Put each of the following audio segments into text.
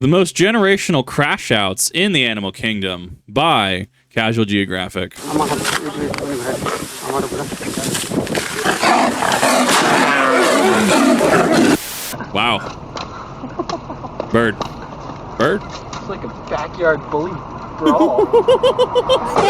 The most generational crash outs in the animal kingdom by Casual Geographic. Wow. Bird. It's like a backyard bully brawl.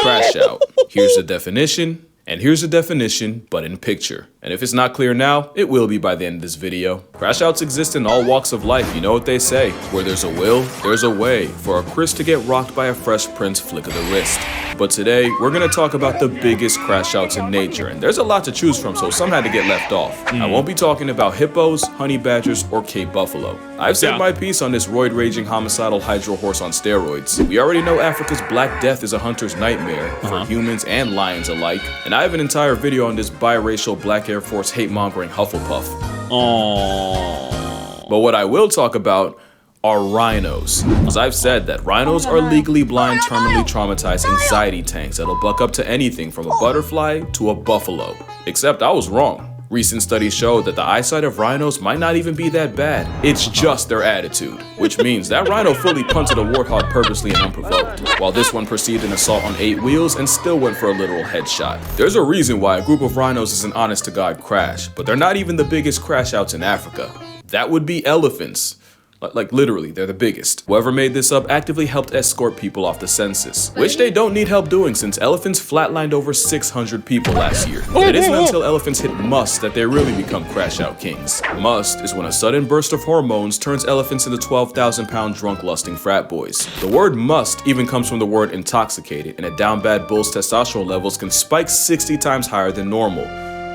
Crash out. Here's the definition, and here's the definition, but in picture. And if it's not clear now, it will be by the end of this video. Crash outs exist in all walks of life. You know what they say. Where there's a will, there's a way for a Chris to get rocked by a Fresh Prince flick of the wrist. But today, we're gonna talk about the biggest crash outs in nature, and there's a lot to choose from, so some had to get left off. I won't be talking about hippos, honey badgers, or Cape buffalo. I've said my piece on this roid-raging homicidal hydro horse on steroids. We already know Africa's Black Death is a hunter's nightmare for humans and lions alike, and I have an entire video on this biracial Black Air Force hate-mongering Hufflepuff. Aww. But what I will talk about are rhinos. As I've said that rhinos are legally blind, terminally traumatized anxiety tanks that'll buck up to anything from a butterfly to a buffalo. Except I was wrong. Recent studies show that the eyesight of rhinos might not even be that bad. It's just their attitude, which means that rhino fully punted a warthog purposely and unprovoked, while this one perceived an assault on 8 wheels and still went for a literal headshot. There's a reason why a group of rhinos is an honest-to-God crash, but they're not even the biggest crash outs in Africa. That would be elephants. Like literally, they're the biggest. Whoever made this up actively helped escort people off the census, which they don't need help doing since elephants flatlined over 600 people last year. It isn't until elephants hit must that they really become crash out kings. Must is when a sudden burst of hormones turns elephants into 12,000-pound drunk lusting frat boys. The word must even comes from the word intoxicated, and a down bad bull's testosterone levels can spike 60 times higher than normal.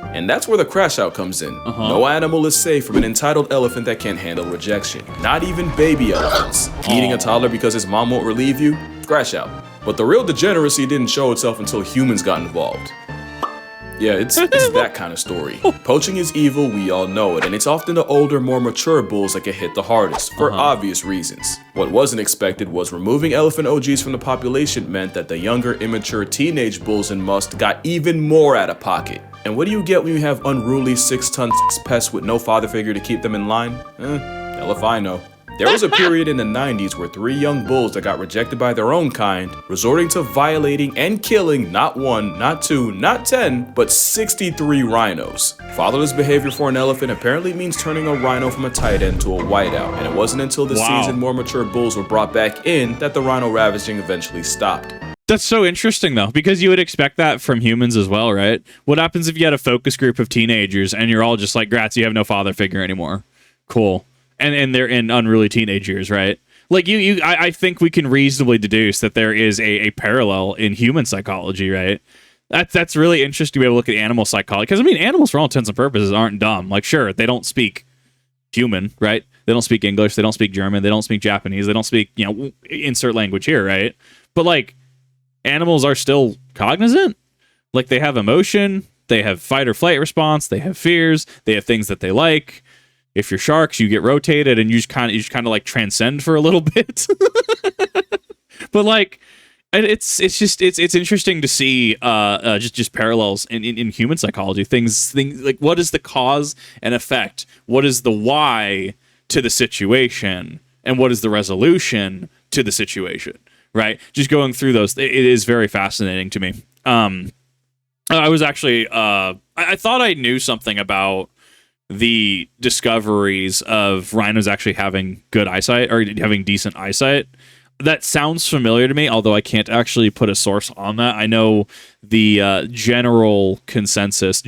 And that's where the crash out comes in. No animal is safe from an entitled elephant that can't handle rejection. Not even baby elephants. Eating a toddler because his mom won't relieve you? Crash out. But the real degeneracy didn't show itself until humans got involved. Yeah, it's that kind of story. Poaching is evil, we all know it, and it's often the older, more mature bulls that get hit the hardest, for obvious reasons. What wasn't expected was removing elephant OGs from the population meant that the younger, immature teenage bulls in must got even more out of pocket. And what do you get when you have unruly 6-ton pests with no father figure to keep them in line? Hell if I know. There was a period in the 90s where 3 young bulls that got rejected by their own kind, resorting to violating and killing not 1, not 2, not 10, but 63 rhinos. Fatherless behavior for an elephant apparently means turning a rhino from a tight end to a whiteout, and it wasn't until the seasoned, more mature bulls were brought back in that the rhino ravaging eventually stopped. That's so interesting, though, because you would expect that from humans as well, right? What happens if you had a focus group of teenagers and you're all just like, grats, you have no father figure anymore? Cool. And they're in unruly teenage years, right? Like, I think we can reasonably deduce that there is a parallel in human psychology, right? That's really interesting to be able to look at animal psychology. Because, I mean, animals, for all intents and purposes, aren't dumb. Like, sure, they don't speak human, right? They don't speak English. They don't speak German. They don't speak Japanese. They don't speak, insert language here, right? But, like, animals are still cognizant. Like, they have emotion. They have fight or flight response. They have fears. They have things that they like. If you're sharks, you get rotated and you just kind of like transcend for a little bit. But like, it's interesting to see just parallels in human psychology. Things like, what is the cause and effect? What is the why to the situation, and what is the resolution to the situation? Right? Just going through those, it is very fascinating to me. I was actually I thought I knew something about the discoveries of rhinos actually having good eyesight or having decent eyesight. That sounds familiar to me, although I can't actually put a source on that. I know the general consensus,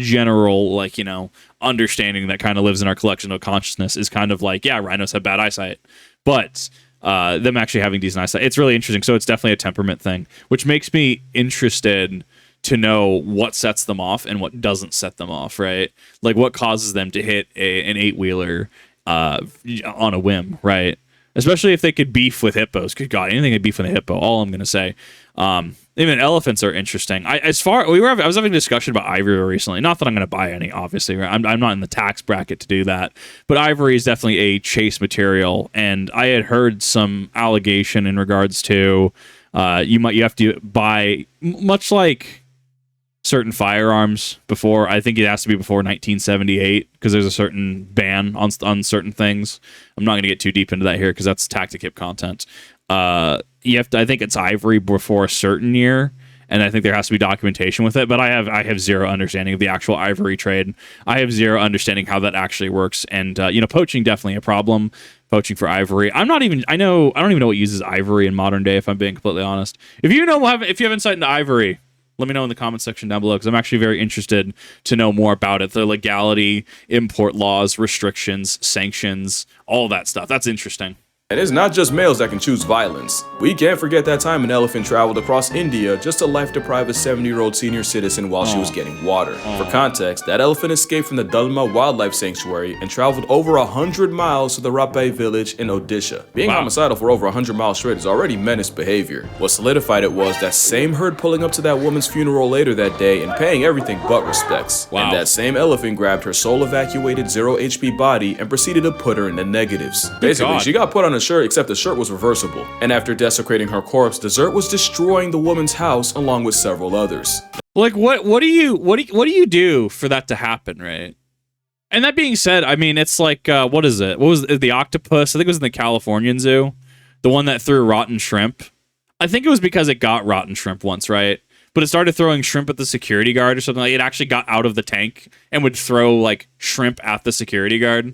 understanding that kind of lives in our collection of consciousness is kind of like, yeah, rhinos have bad eyesight, but them actually having decent eyesight, it's really interesting. So it's definitely a temperament thing, which makes me interested to know what sets them off and what doesn't set them off, right? Like, what causes them to hit an 8-wheeler on a whim, right? Especially if they could beef with hippos. Good God, anything could beef with a hippo, all I'm going to say. Even elephants are interesting. I was having a discussion about ivory recently. Not that I'm going to buy any, obviously. Right? I'm not in the tax bracket to do that. But ivory is definitely a chase material. And I had heard some allegation in regards to you have to buy, much like certain firearms before. I think it has to be before 1978 because there's a certain ban on certain things. I'm not going to get too deep into that here because that's tactic hip content. You have to, I think it's ivory before a certain year, and I think there has to be documentation with it. But I have zero understanding of the actual ivory trade. I have zero understanding how that actually works. And poaching definitely a problem. Poaching for ivory. I don't even know what uses ivory in modern day. If I'm being completely honest, if you have insight into ivory, let me know in the comments section down below because I'm actually very interested to know more about it. The legality, import laws, restrictions, sanctions, all that stuff. That's interesting. And it's not just males that can choose violence. We can't forget that time an elephant traveled across India just to life-deprive a 70-year-old senior citizen while she was getting water. For context, that elephant escaped from the Dalma Wildlife Sanctuary and traveled over 100 miles to the Rapai village in Odisha. Being homicidal for over 100 miles straight is already menace behavior. What solidified it was that same herd pulling up to that woman's funeral later that day and paying everything but respects. And that same elephant grabbed her soul-evacuated 0 HP body and proceeded to put her in the negatives. Basically, she got put on a shirt, except the shirt was reversible, and after desecrating her corpse, dessert was destroying the woman's house along with several others. Like what do you do for that to happen, right? And that being said, I mean, it's like what is it? What was it, the octopus? I think it was in the Californian zoo, the one that threw rotten shrimp. I think it was because it got rotten shrimp once, right? But it started throwing shrimp at the security guard or something. Like it actually got out of the tank and would throw like shrimp at the security guard.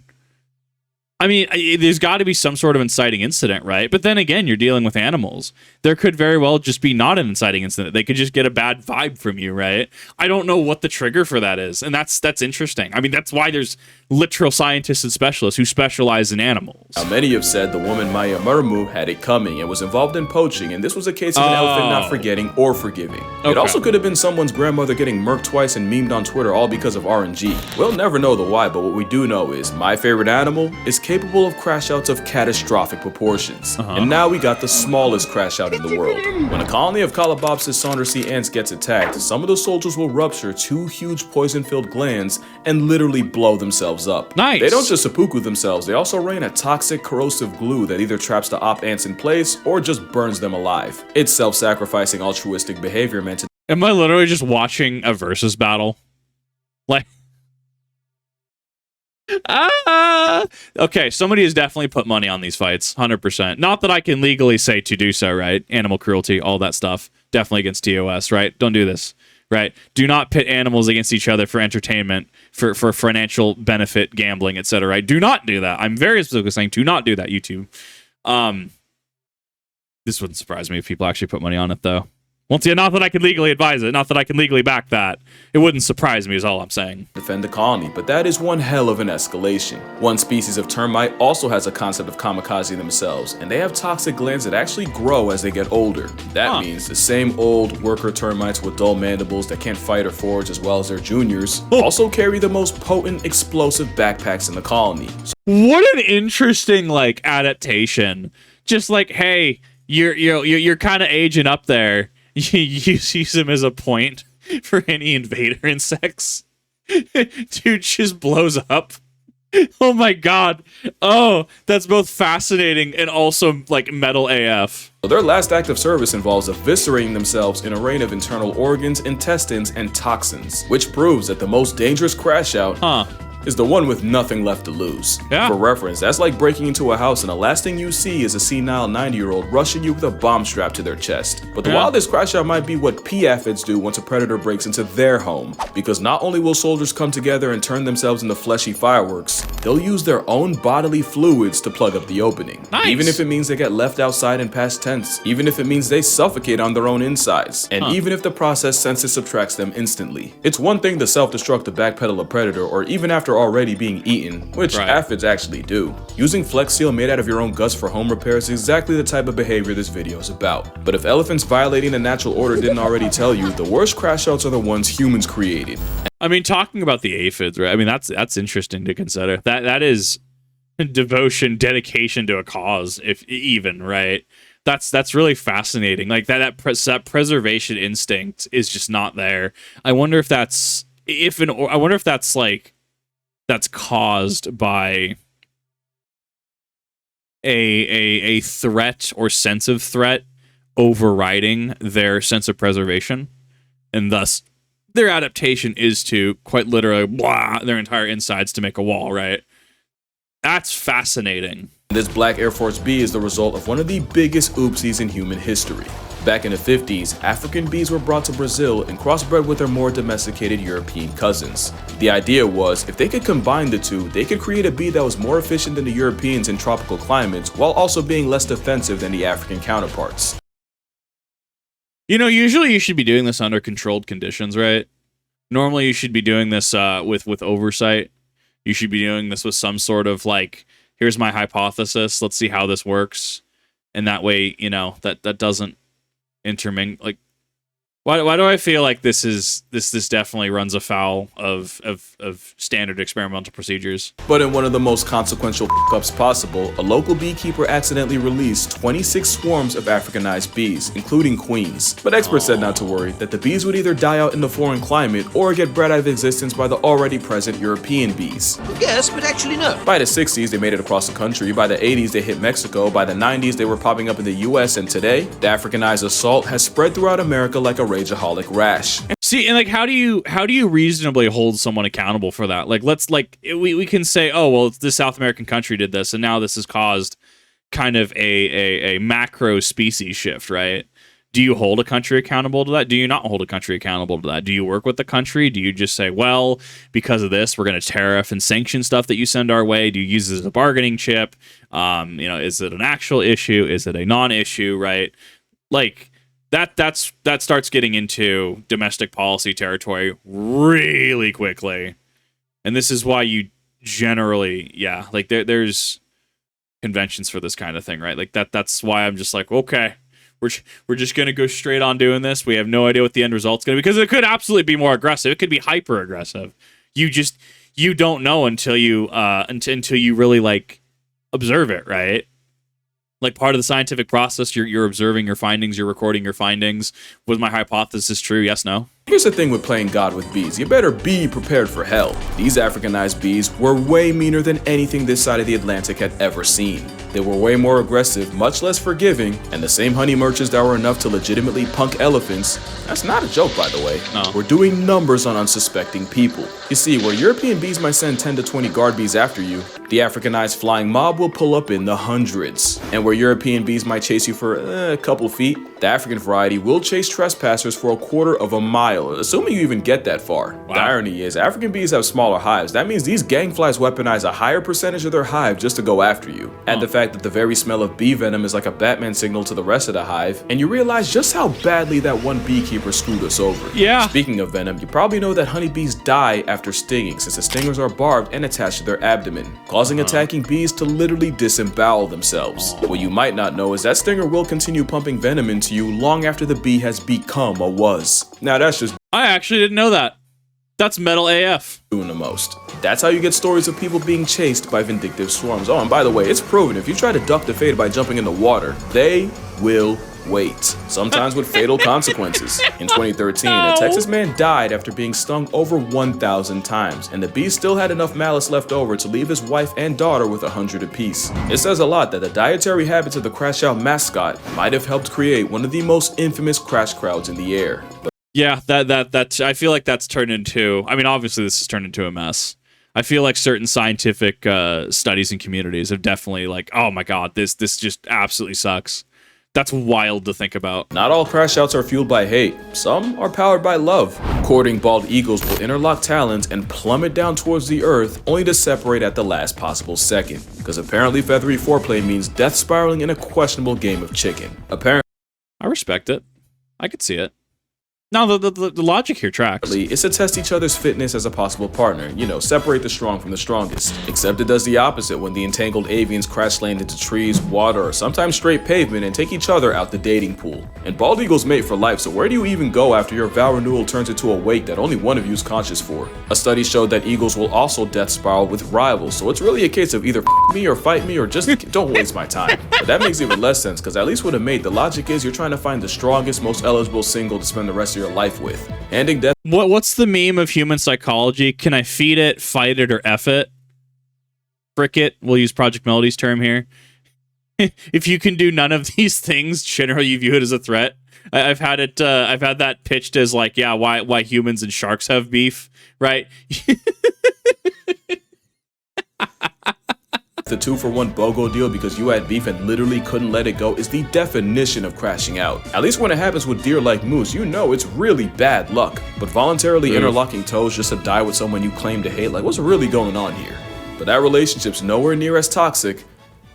I mean, there's got to be some sort of inciting incident, right? But then again, you're dealing with animals. There could very well just be not an inciting incident. They could just get a bad vibe from you, right? I don't know what the trigger for that is, and that's interesting. I mean, that's why there's literal scientists and specialists who specialize in animals. Now, many have said the woman Maya Murmu had it coming and was involved in poaching, and this was a case of an elephant not forgetting or forgiving. It also could have been someone's grandmother getting murked twice and memed on Twitter all because of RNG. We'll never know the why, but what we do know is my favorite animal is capable of crash outs of catastrophic proportions. And now we got the smallest crash out in the world. When a colony of Calabopsis saundersea ants gets attacked, some of the soldiers will rupture 2 huge poison-filled glands and literally blow themselves up. Nice. They don't just seppuku themselves, they also rain a toxic corrosive glue that either traps the op ants in place or just burns them alive. It's self-sacrificing altruistic behavior meant to— Am I literally just watching a versus battle? Like, okay, somebody has definitely put money on these fights, 100%. Not that I can legally say to do so, right? Animal cruelty, all that stuff. Definitely against TOS, right? Don't do this, right? Do not pit animals against each other for entertainment, for financial benefit, gambling, etc. Right? Do not do that. I'm very specifically saying do not do that, YouTube. This wouldn't surprise me if people actually put money on it, though. Once again, not that I can legally advise it, not that I can legally back that. It wouldn't surprise me is all I'm saying. Defend the colony, but that is one hell of an escalation. One species of termite also has a concept of kamikaze themselves, and they have toxic glands that actually grow as they get older. That means the same old worker termites with dull mandibles that can't fight or forage as well as their juniors also carry the most potent explosive backpacks in the colony. What an interesting adaptation. Just like, hey, you're kind of aging up there. You use them as a point for any invader insects. Dude just blows up. Oh my god. Oh, that's both fascinating and also metal AF. Their last act of service involves eviscerating themselves in a rain of internal organs, intestines, and toxins, which proves that the most dangerous crash out is the one with nothing left to lose. For reference, that's like breaking into a house and the last thing you see is a senile 90-year-old rushing you with a bomb strapped to their chest. But the wildest crash out might be what pea aphids do once a predator breaks into their home, because not only will soldiers come together and turn themselves into fleshy fireworks, they'll use their own bodily fluids to plug up the opening. Even if it means they get left outside in past tense, even if it means they suffocate on their own insides, and even if the process senses subtracts them instantly. It's one thing to self-destruct to backpedal a predator, or even after already being eaten, which aphids actually do. Using Flex Seal made out of your own guts for home repair is exactly the type of behavior this video is about. But if elephants violating the natural order didn't already tell you, the worst crash outs are the ones humans created. I mean, talking about the aphids, right? I mean, that's interesting to consider. That is devotion, dedication to a cause, if even, right? That's really fascinating. Like that preservation instinct is just not there. I wonder if that's that's caused by a threat or sense of threat overriding their sense of preservation, and thus their adaptation is to quite literally blah their entire insides to make a wall, right? That's fascinating. This black Air Force bee is the result of one of the biggest oopsies in human history. Back in the 50s, African bees were brought to Brazil and crossbred with their more domesticated European cousins. The idea was, if they could combine the two, they could create a bee that was more efficient than the Europeans in tropical climates, while also being less defensive than the African counterparts. You know, usually you should be doing this under controlled conditions, right? Normally you should be doing this with oversight. You should be doing this with some sort of like, here's my hypothesis, let's see how this works. And that way, you know, that doesn't intermingle. Like, why do I feel like this definitely runs afoul of standard experimental procedures? But in one of the most consequential ups possible, a local beekeeper accidentally released 26 swarms of Africanized bees, including queens. But experts said not to worry, that the bees would either die out in the foreign climate or get bred out of existence by the already present European bees. Yes, but actually no. By the 60s, they made it across the country. By the 80s, they hit Mexico. By the 90s, they were popping up in the US. And today, the Africanized assault has spread throughout America like a rageaholic rash. See, and like, how do you reasonably hold someone accountable for that? Like, we can say, oh, well, this South American country did this, and now this has caused kind of a macro species shift, right? Do you hold a country accountable to that? Do you not hold a country accountable to that? Do you work with the country? Do you just say, well, because of this, we're going to tariff and sanction stuff that you send our way? Do you use it as a bargaining chip? You know, is it an actual issue? Is it a non-issue, right? Like, that starts getting into domestic policy territory really quickly. And this is why you generally, like there's conventions for this kind of thing, right? Like that's why I'm just like, okay, we're just going to go straight on doing this. We have no idea what the end result's going to be, because it could absolutely be more aggressive. It could be hyper aggressive. You don't know until you really like observe it, right? Like, part of the scientific process, you're observing your findings, you're recording your findings. Was my hypothesis true? Yes, no? Here's the thing with playing God with bees. You better be prepared for hell. These Africanized bees were way meaner than anything this side of the Atlantic had ever seen. They were way more aggressive, much less forgiving, and the same honey merchants that were enough to legitimately punk elephants, that's not a joke by the way, were doing numbers on unsuspecting people. You see, where European bees might send 10 to 20 guard bees after you, the Africanized flying mob will pull up in the hundreds. And where European bees might chase you for a couple feet, the African variety will chase trespassers for a quarter of a mile, assuming you even get that far. Wow. The irony is, African bees have smaller hives. That means these gangflies weaponize a higher percentage of their hive just to go after you. Add the fact that the very smell of bee venom is like a Batman signal to the rest of the hive, and you realize just how badly that one beekeeper screwed us over. Yeah. Speaking of venom, you probably know that honeybees die after stinging, since the stingers are barbed and attached to their abdomen, causing attacking bees to literally disembowel themselves. What you might not know is that stinger will continue pumping venom into you long after the bee has become a was. Now that's just I actually didn't know that. That's metal AF. Doing the most. That's how you get stories of people being chased by vindictive swarms. Oh, and by the way, it's proven if you try to duck the fate by jumping in the water, they will wait, sometimes with fatal consequences. In 2013, a Texas man died after being stung over 1,000 times, and the bee still had enough malice left over to leave his wife and daughter with 100 apiece. It says a lot that the dietary habits of the Crash Out mascot might have helped create one of the most infamous crash crowds in the air. Yeah, that I feel like that's turned into, I mean, obviously this has turned into a mess. I feel like certain scientific studies and communities have definitely like, oh my god, this just absolutely sucks. That's wild to think about. Not all crash outs are fueled by hate. Some are powered by love. Courting bald eagles will interlock talons and plummet down towards the earth, only to separate at the last possible second. Because apparently feathery foreplay means death spiraling in a questionable game of chicken. Apparently, I respect it. I could see it. No, the logic here tracks. It's to test each other's fitness as a possible partner. You know, separate the strong from the strongest. Except it does the opposite when the entangled avians crash land into trees, water, or sometimes straight pavement and take each other out the dating pool. And bald eagles mate for life, so where do you even go after your vow renewal turns into a wake that only one of you is conscious for? A study showed that eagles will also death spiral with rivals, so it's really a case of either f me or fight me or just don't waste my time. But that makes even less sense, because at least with a mate, the logic is you're trying to find the strongest, most eligible single to spend the rest of your life with. Handing death. What's the meme of human psychology? Can I feed it, fight it, or F it? Frick it. We'll use Project Melody's term here. If you can do none of these things, generally you view it as a threat. I've had it. I've had that pitched as like, yeah, why humans and sharks have beef, right? The 2-for-1 BOGO deal because you had beef and literally couldn't let it go is the definition of crashing out. At least when it happens with deer like moose, you know it's really bad luck. But voluntarily interlocking toes just to die with someone you claim to hate, like what's really going on here? But that relationship's nowhere near as toxic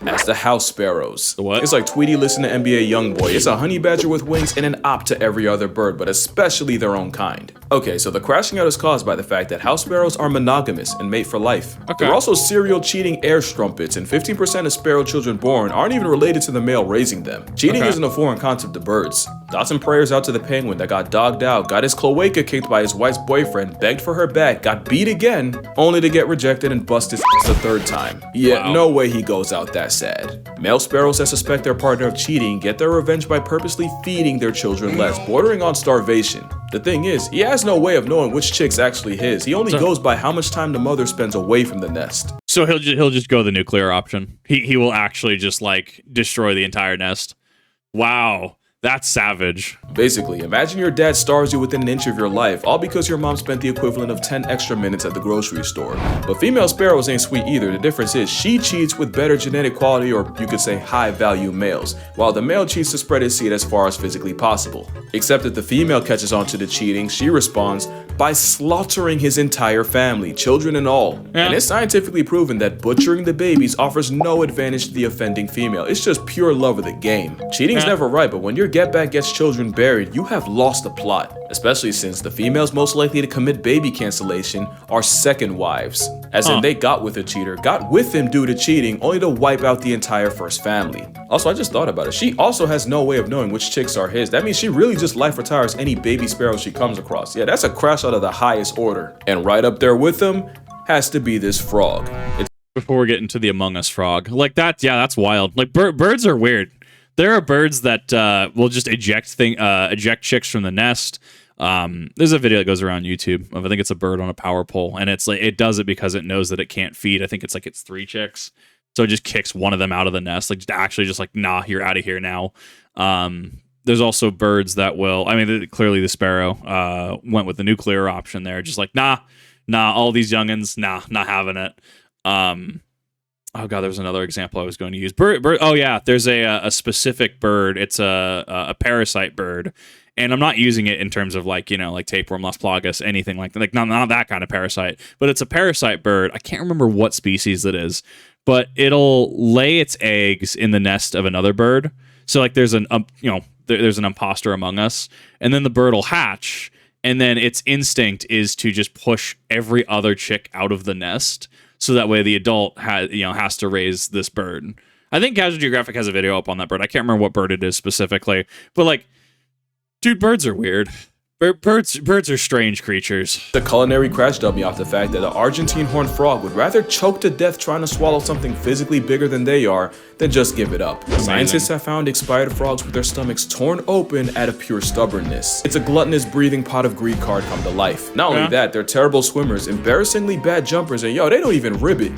as the house sparrows. The what? It's like Tweety listening to NBA Youngboy. It's a honey badger with wings and an op to every other bird, but especially their own kind. Okay, so the crashing out is caused by the fact that house sparrows are monogamous and mate for life. Okay. They're also serial cheating air strumpets, and 15% of sparrow children born aren't even related to the male raising them. Cheating isn't a foreign concept to birds. Thoughts and prayers out to the penguin that got dogged out, got his cloaca kicked by his wife's boyfriend, begged for her back, got beat again, only to get rejected and bust his a third time. Yeah, Wow. no way he goes out that sad. Male sparrows that suspect their partner of cheating get their revenge by purposely feeding their children less, bordering on starvation. The thing is, he has no way of knowing which chick's actually his. He only goes by how much time the mother spends away from the nest. So he'll just go the nuclear option. He will actually just like destroy the entire nest. Wow. That's savage. Basically, imagine your dad stars you within an inch of your life, all because your mom spent the equivalent of 10 extra minutes at the grocery store. But female sparrows ain't sweet either. The difference is she cheats with better genetic quality, or you could say high value males, while the male cheats to spread his seed as far as physically possible. Except that the female catches on to the cheating, she responds by slaughtering his entire family, children and all. Yeah. And it's scientifically proven that butchering the babies offers no advantage to the offending female. It's just pure love of the game. Cheating's never right, but when your get back gets children buried, you have lost the plot. Especially since the females most likely to commit baby cancellation are second wives. As in they got with a cheater, got with him due to cheating, only to wipe out the entire first family. Also, I just thought about it. She also has no way of knowing which chicks are his. That means she really just life retires any baby sparrows she comes across. Yeah, that's a crash out of the highest order. And right up there with them has to be this frog. Before we get into the Among Us frog, like that, yeah, that's wild. Like birds are weird. There are birds that will just eject chicks from the nest. There's a video that goes around YouTube of, I think it's a bird on a power pole, and it's like it does it because it knows that it can't feed. I think it's like it's 3 chicks, so it just kicks one of them out of the nest, like just like nah, you're out of here now. There's also birds that will. I mean, clearly the sparrow went with the nuclear option there, just like nah, all these youngins, nah, not having it. Oh god, there's another example I was going to use. Bird. Oh yeah, there's a specific bird. It's a parasite bird, and I'm not using it in terms of like like tapeworm, Las Plagas, anything like that. Like not that kind of parasite, but it's a parasite bird. I can't remember what species it is, but it'll lay its eggs in the nest of another bird. So like there's an there's an imposter among us, and then the bird will hatch, and then its instinct is to just push every other chick out of the nest. So that way the adult has to raise this bird. I think Casual Geographic has a video up on that bird. I can't remember what bird it is specifically. But like, dude, birds are weird. Birds are strange creatures. The culinary crash dubbed me off the fact that the Argentine horned frog would rather choke to death trying to swallow something physically bigger than they are than just give it up. Amazing. Scientists have found expired frogs with their stomachs torn open out of pure stubbornness. It's a gluttonous breathing pot of greed card come to life. Not only that, they're terrible swimmers, embarrassingly bad jumpers, and they don't even ribbit.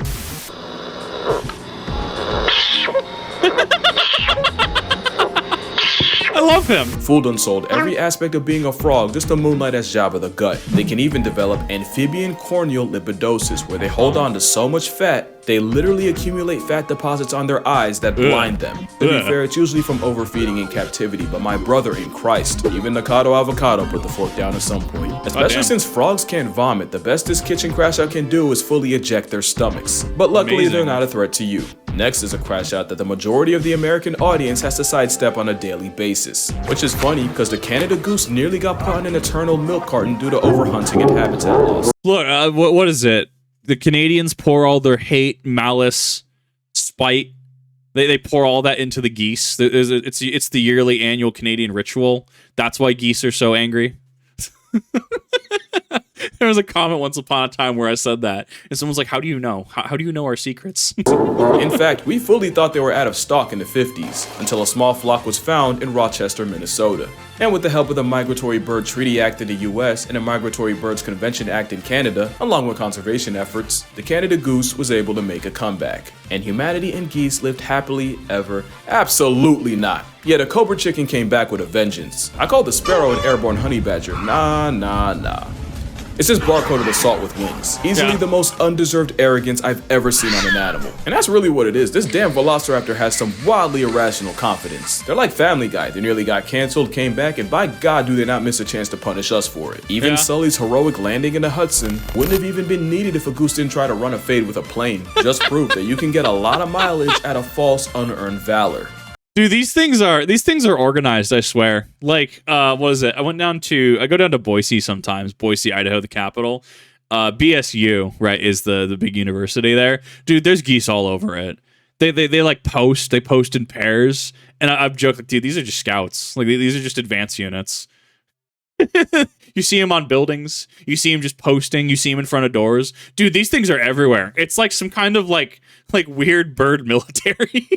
I love him. Fooled unsold every aspect of being a frog just to moonlight as Jabba the Gut. They can even develop amphibian corneal lipidosis, where they hold on to so much fat, they literally accumulate fat deposits on their eyes that blind them. To be fair, it's usually from overfeeding in captivity, but my brother in Christ, even Nakado Avocado put the fork down at some point. Especially since frogs can't vomit, the best this kitchen crash out can do is fully eject their stomachs. But luckily, they're not a threat to you. Next is a crash out that the majority of the American audience has to sidestep on a daily basis. Which is funny, because the Canada goose nearly got put on an eternal milk carton due to overhunting and habitat loss. Look, what is it? The Canadians pour all their hate, malice, spite. They pour all that into the geese. It's the yearly annual Canadian ritual. That's why geese are so angry. There was a comment once upon a time where I said that, and someone's like, "How do you know? How do you know our secrets?" In fact, we fully thought they were out of stock in the 50s, until a small flock was found in Rochester, Minnesota. And with the help of the Migratory Bird Treaty Act in the US and the Migratory Birds Convention Act in Canada, along with conservation efforts, the Canada goose was able to make a comeback. And humanity and geese lived happily ever. Absolutely not. Yet a cobra chicken came back with a vengeance. I called the sparrow an airborne honey badger. Nah. It's just barcoded assault with wings. Easily the most undeserved arrogance I've ever seen on an animal. And that's really what it is. This damn velociraptor has some wildly irrational confidence. They're like Family Guy. They nearly got canceled, came back, and by God do they not miss a chance to punish us for it. Even Sully's heroic landing in the Hudson wouldn't have even been needed if a goose didn't try to run a fade with a plane. Just proof that you can get a lot of mileage at a false, unearned valor. Dude, these things are organized, I swear. Like, what is it? I go down to Boise sometimes, Boise, Idaho, the capital. BSU, right, is the big university there. Dude, there's geese all over it. They like post in pairs, and I've joked like, dude, these are just scouts. Like, these are just advanced units. You see them on buildings. You see them just posting. You see them in front of doors. Dude, these things are everywhere. It's like some kind of like weird bird military.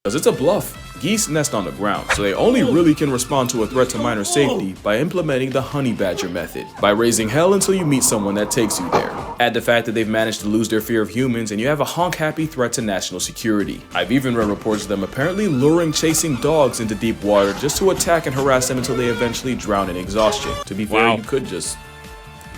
Because it's a bluff. Geese nest on the ground, so they only really can respond to a threat to minor safety by implementing the honey badger method, by raising hell until you meet someone that takes you there. Add the fact that they've managed to lose their fear of humans, and you have a honk-happy threat to national security. I've even read reports of them apparently luring chasing dogs into deep water just to attack and harass them until they eventually drown in exhaustion. To be fair, you could just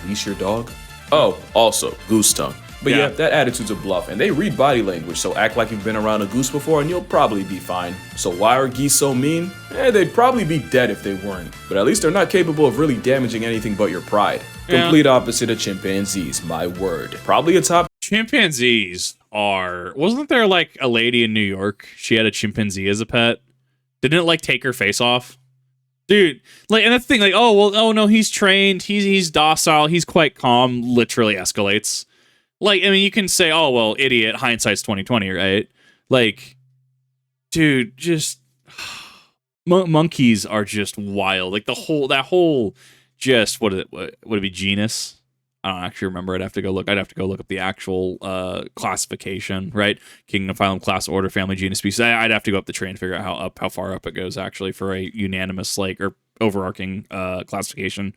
leash your dog. Oh, also, goose tongue. But yeah, that attitude's a bluff, and they read body language, so act like you've been around a goose before and you'll probably be fine. So why are geese so mean? They'd probably be dead if they weren't. But at least they're not capable of really damaging anything but your pride. Complete opposite of chimpanzees, my word. Probably a top... Chimpanzees are... Wasn't there like a lady in New York? She had a chimpanzee as a pet. Didn't it like take her face off? Dude, like, and that's the thing, like, oh no, he's trained, he's docile, he's quite calm, literally escalates. Like, I mean, you can say, oh, well, idiot, hindsight's 2020, right? Like, dude, just monkeys are just wild. Like that whole just would it be genus? I don't actually remember. I'd have to go look up the actual classification, right? Kingdom, phylum, class, order, family, genus, species. I'd have to go up the tree and figure out how far up it goes actually for a unanimous like or overarching classification.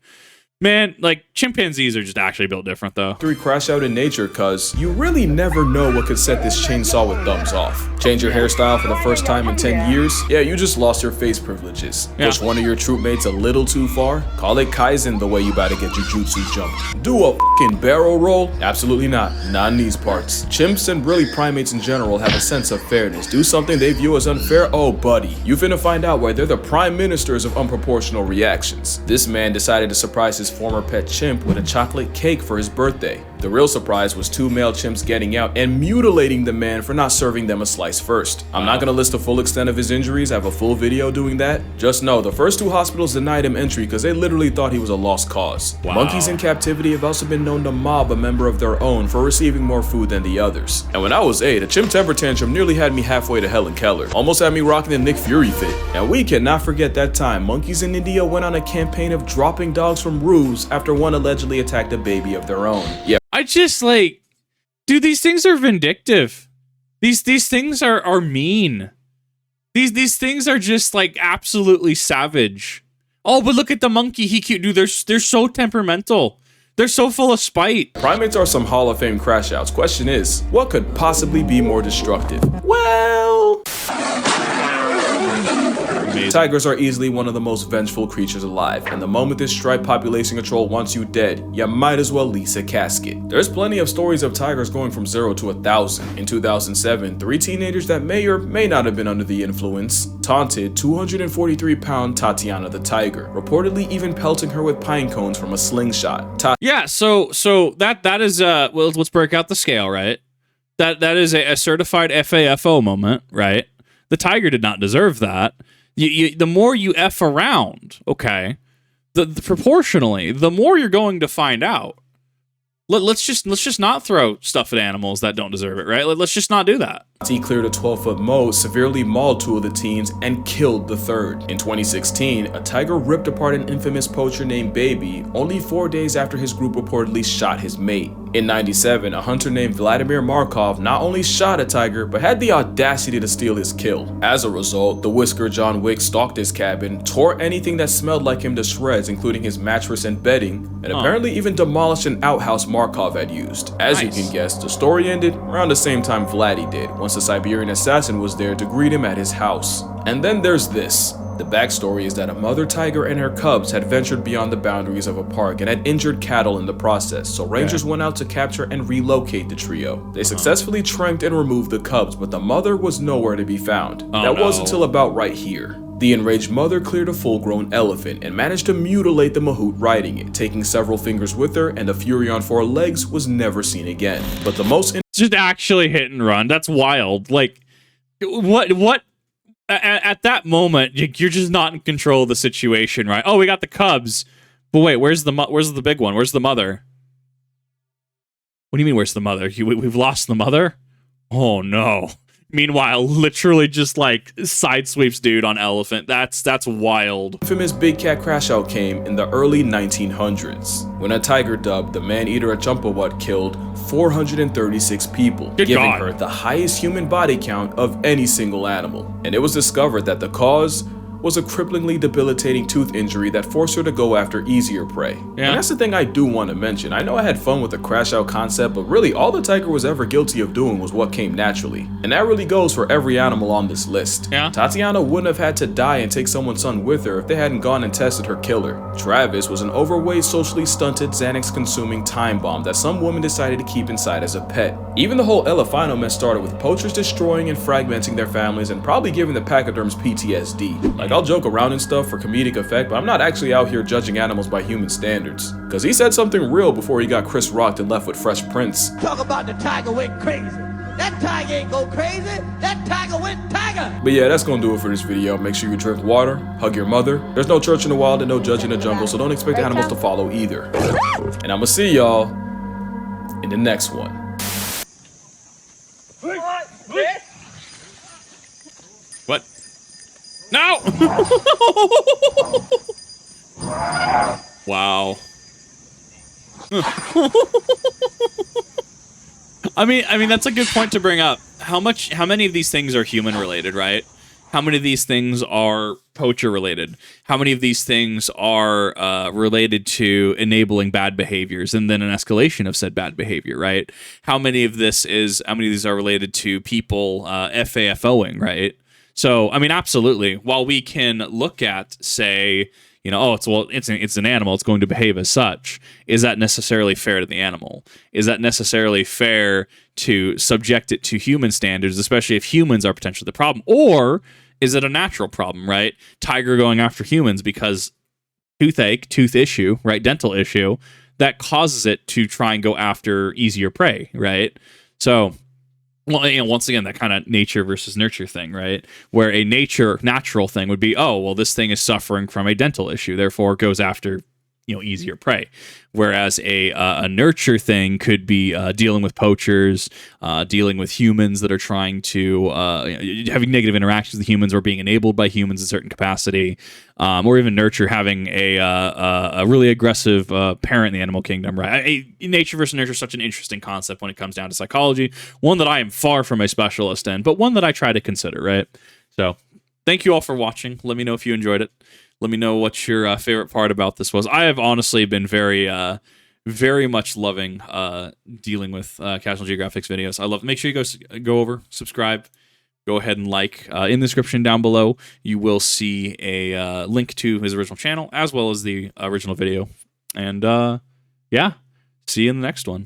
Man, like, chimpanzees are just actually built different, though. Crash out in nature, cause you really never know what could set this chainsaw with thumbs off. Change your hairstyle for the first time in 10 years? Yeah, you just lost your face privileges. Push one of your troop mates a little too far? Call it Kaizen the way you about to get your jutsu jumped. Do a fucking barrel roll? Absolutely not. Not in these parts. Chimps and really primates in general have a sense of fairness. Do something they view as unfair? Oh, buddy. You finna find out why they're the prime ministers of unproportional reactions. This man decided to surprise his former pet chimp with a chocolate cake for his birthday. The real surprise was two male chimps getting out and mutilating the man for not serving them a slice first. I'm not gonna list the full extent of his injuries, I have a full video doing that. Just know, the first two hospitals denied him entry because they literally thought he was a lost cause. Monkeys in captivity have also been known to mob a member of their own for receiving more food than the others. And when I was 8, a chimp temper tantrum nearly had me halfway to Helen Keller. Almost had me rocking the Nick Fury fit. And we cannot forget that time monkeys in India went on a campaign of dropping dogs from roofs after one allegedly attacked a baby of their own. Yeah. I just like, dude, these things are vindictive. These things are mean. These things are just like absolutely savage. Oh, but look at the monkey. He cute, dude. They're so temperamental. They're so full of spite. Primates are some Hall of Fame crash outs. Question is, what could possibly be more destructive? Well... Tigers are easily one of the most vengeful creatures alive, and the moment this striped population control wants you dead, you might as well lease a casket. There's plenty of stories of tigers going from 0 to 1,000. In 2007, 3 teenagers that may or may not have been under the influence taunted 243-pound Tatiana the tiger, reportedly even pelting her with pine cones from a slingshot. Yeah, so that is well, let's break out the scale, right? That is a certified FAFO moment, right? The tiger did not deserve that. The more you F around, okay, the proportionally, the more you're going to find out. Let's just not throw stuff at animals that don't deserve it, right? Let's just not do that. He cleared a 12-foot moat, severely mauled 2 of the teens, and killed the 3rd. In 2016, a tiger ripped apart an infamous poacher named Baby, only 4 days after his group reportedly shot his mate. In 97, a hunter named Vladimir Markov not only shot a tiger, but had the audacity to steal his kill. As a result, the Whisker John Wick stalked his cabin, tore anything that smelled like him to shreds, including his mattress and bedding, and apparently even demolished an outhouse Markov had used. As you can guess, the story ended around the same time Vladdy did, once the Siberian assassin was there to greet him at his house. And then there's this. The backstory is that a mother tiger and her cubs had ventured beyond the boundaries of a park and had injured cattle in the process, so rangers went out to capture and relocate the trio. They successfully tranked and removed the cubs, but the mother was nowhere to be found. That was until about right here. The enraged mother cleared a full-grown elephant and managed to mutilate the mahout riding it, taking several fingers with her, and the fury on 4 legs was never seen again. But the most just actually hit and run. That's wild. Like, what? At that moment, you're just not in control of the situation, right? Oh, we got the cubs, but wait, where's the big one? Where's the mother? What do you mean, where's the mother? We've lost the mother? Oh no. Meanwhile, literally just like side sweeps dude on elephant. That's wild. Infamous big cat crash out came in the early 1900s when a tiger dubbed the man-eater Achumpawat killed 436 people, giving her the highest human body count of any single animal. And it was discovered that the cause was a cripplingly debilitating tooth injury that forced her to go after easier prey. And that's the thing I do want to mention. I know I had fun with the crash out concept, but really all the tiger was ever guilty of doing was what came naturally. And that really goes for every animal on this list. Tatiana wouldn't have had to die and take someone's son with her if they hadn't gone and tested her killer. Travis was an overweight, socially stunted, Xanax-consuming time bomb that some women decided to keep inside as a pet. Even the whole Elefino mess started with poachers destroying and fragmenting their families and probably giving the pachyderms PTSD. Like, I'll joke around and stuff for comedic effect, but I'm not actually out here judging animals by human standards. Cause he said something real before he got Chris rocked and left with Fresh Prince. Talk about the tiger went crazy. That tiger ain't go crazy. That tiger went tiger. But yeah, that's gonna do it for this video. Make sure you drink water, hug your mother. There's no church in the wild and no judge in the jungle, so don't expect animals to follow either. And I'ma see y'all in the next one. What? No! Wow. I mean that's a good point to bring up. How many of these things are human related, right? How many of these things are poacher related? How many of these things are related to enabling bad behaviors and then an escalation of said bad behavior, right? How many of these are related to people FAFOing, right? So, I mean, absolutely. While we can look at, say, you know, it's an animal, it's going to behave as such. Is that necessarily fair to the animal? Is that necessarily fair to subject it to human standards, especially if humans are potentially the problem? Or is it a natural problem, right? Tiger going after humans because toothache, tooth issue, right? Dental issue that causes it to try and go after easier prey, right? So, well, you know, once again, that kind of nature versus nurture thing, right? Where a natural thing would be, oh, well, this thing is suffering from a dental issue, therefore it goes after, you know, easier prey. Whereas a nurture thing could be dealing with poachers, dealing with humans that are trying to having negative interactions with humans or being enabled by humans in a certain capacity, or even nurture having a really aggressive parent in the animal kingdom, right? Nature versus nurture is such an interesting concept when it comes down to psychology. One that I am far from a specialist in, but one that I try to consider, right? So thank you all for watching. Let me know if you enjoyed it. Let me know what your favorite part about this was. I have honestly been very much loving dealing with Casual Geographic's videos. I love. Make sure you go over, subscribe, go ahead and like. In the description down below, you will see a link to his original channel as well as the original video. And yeah, see you in the next one.